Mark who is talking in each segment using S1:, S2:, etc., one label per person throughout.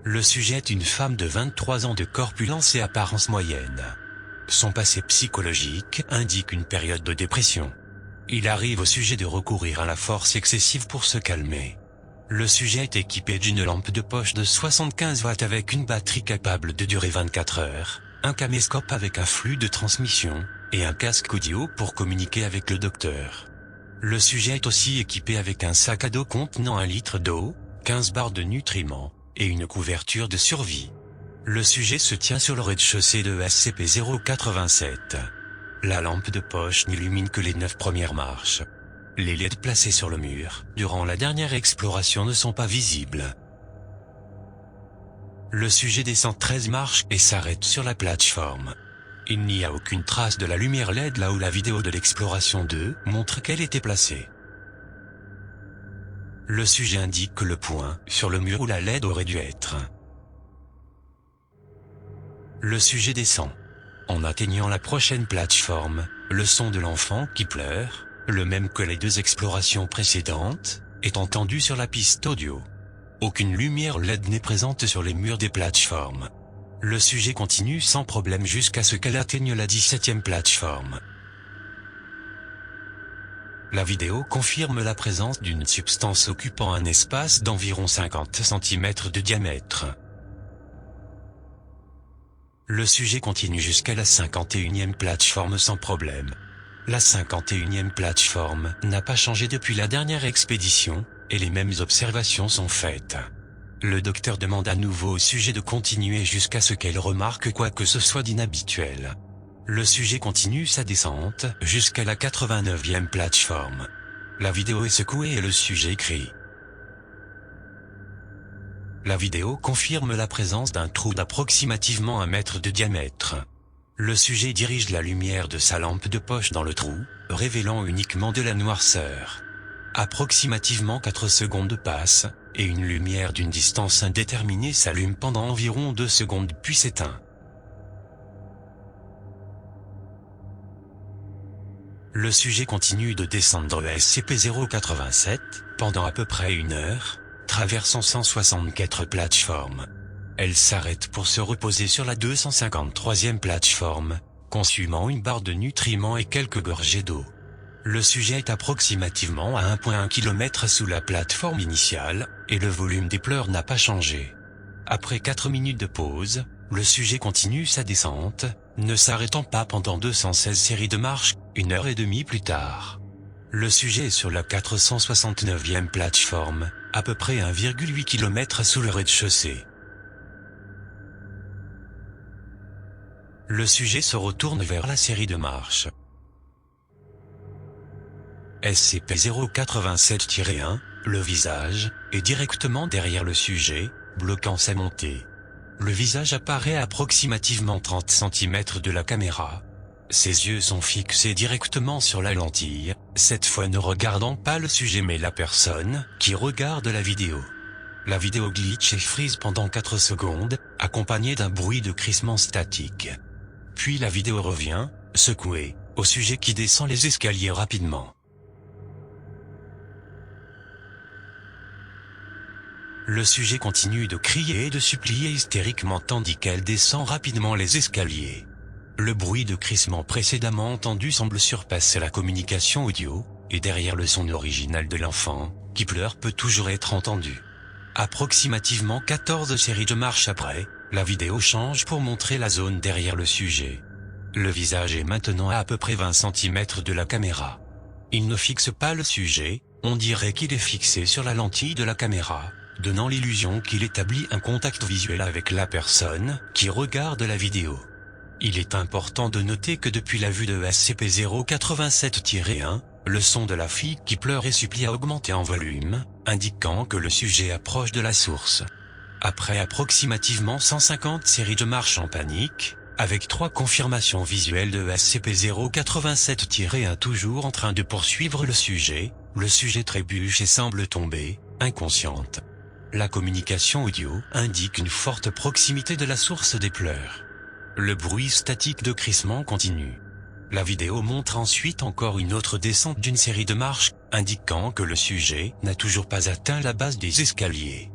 S1: Le sujet est une femme de 23 ans de corpulence et apparence moyenne. Son passé psychologique indique une période de dépression. Il arrive au sujet de recourir à la force excessive pour se calmer. Le sujet est équipé d'une lampe de poche de 75 watts avec une batterie capable de durer 24 heures, un caméscope avec un flux de transmission, et un casque audio pour communiquer avec le docteur. Le sujet est aussi équipé avec un sac à dos contenant 1 litre d'eau, 15 barres de nutriments, et une couverture de survie. Le sujet se tient sur le rez-de-chaussée de SCP-087. La lampe de poche n'illumine que les 9 premières marches. Les LED placés sur le mur, durant la dernière exploration, ne sont pas visibles. Le sujet descend 13 marches et s'arrête sur la plateforme. Il n'y a aucune trace de la lumière LED là où la vidéo de l'exploration 2 montre qu'elle était placée. Le sujet indique le point sur le mur où la LED aurait dû être. Le sujet descend. En atteignant la prochaine plateforme, le son de l'enfant qui pleure, le même que les 2 explorations précédentes, est entendu sur la piste audio. Aucune lumière LED n'est présente sur les murs des plateformes. Le sujet continue sans problème jusqu'à ce qu'elle atteigne la 17e plateforme. La vidéo confirme la présence d'une substance occupant un espace d'environ 50 cm de diamètre. Le sujet continue jusqu'à la 51e plateforme sans problème. La 51e plateforme n'a pas changé depuis la dernière expédition, et les mêmes observations sont faites. Le docteur demande à nouveau au sujet de continuer jusqu'à ce qu'elle remarque quoi que ce soit d'inhabituel. Le sujet continue sa descente jusqu'à la 89e plateforme. La vidéo est secouée et le sujet crie. La vidéo confirme la présence d'un trou d'approximativement 1 mètre de diamètre. Le sujet dirige la lumière de sa lampe de poche dans le trou, révélant uniquement de la noirceur. Approximativement 4 secondes passent, et une lumière d'une distance indéterminée s'allume pendant environ 2 secondes puis s'éteint. Le sujet continue de descendre le SCP-087, pendant à peu près 1 heure, traversant 164 plateformes. Elle s'arrête pour se reposer sur la 253e plateforme, consumant une barre de nutriments et quelques gorgées d'eau. Le sujet est approximativement à 1,1 km sous la plateforme initiale, et le volume des pleurs n'a pas changé. Après 4 minutes de pause, le sujet continue sa descente, ne s'arrêtant pas pendant 216 séries de marches, 1h30 plus tard. Le sujet est sur la 469e plateforme, à peu près 1,8 km sous le rez-de-chaussée. Le sujet se retourne vers la série de marches. SCP-087-1, le visage, est directement derrière le sujet, bloquant sa montée. Le visage apparaît à approximativement 30 cm de la caméra. Ses yeux sont fixés directement sur la lentille, cette fois ne regardant pas le sujet mais la personne qui regarde la vidéo. La vidéo glitch et freeze pendant 4 secondes, accompagnée d'un bruit de crissement statique. Puis la vidéo revient, secouée, au sujet qui descend les escaliers rapidement. Le sujet continue de crier et de supplier hystériquement tandis qu'elle descend rapidement les escaliers. Le bruit de crissement précédemment entendu semble surpasser la communication audio, et derrière le son original de l'enfant, qui pleure peut toujours être entendu. Approximativement 14 séries de marches après, la vidéo change pour montrer la zone derrière le sujet. Le visage est maintenant à peu près 20 cm de la caméra. Il ne fixe pas le sujet, on dirait qu'il est fixé sur la lentille de la caméra, donnant l'illusion qu'il établit un contact visuel avec la personne qui regarde la vidéo. Il est important de noter que depuis la vue de SCP-087-1, le son de la fille qui pleure et supplie a augmenté en volume, indiquant que le sujet approche de la source. Après approximativement 150 séries de marches en panique, avec 3 confirmations visuelles de SCP-087-1 toujours en train de poursuivre le sujet trébuche et semble tomber, inconsciente. La communication audio indique une forte proximité de la source des pleurs. Le bruit statique de crissement continue. La vidéo montre ensuite encore une autre descente d'une série de marches, indiquant que le sujet n'a toujours pas atteint la base des escaliers.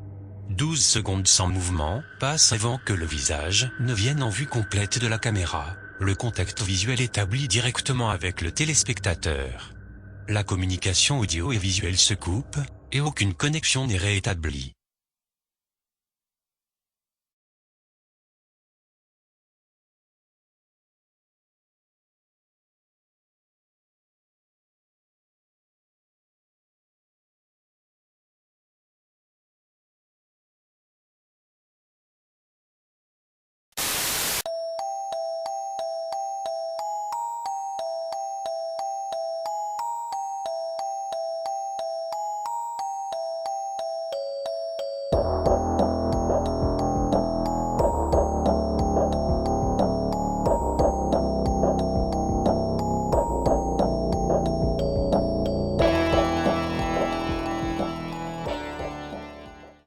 S1: 12 secondes sans mouvement passent avant que le visage ne vienne en vue complète de la caméra. Le contact visuel établi directement avec le téléspectateur. La communication audio et visuelle se coupe, et aucune connexion n'est réétablie.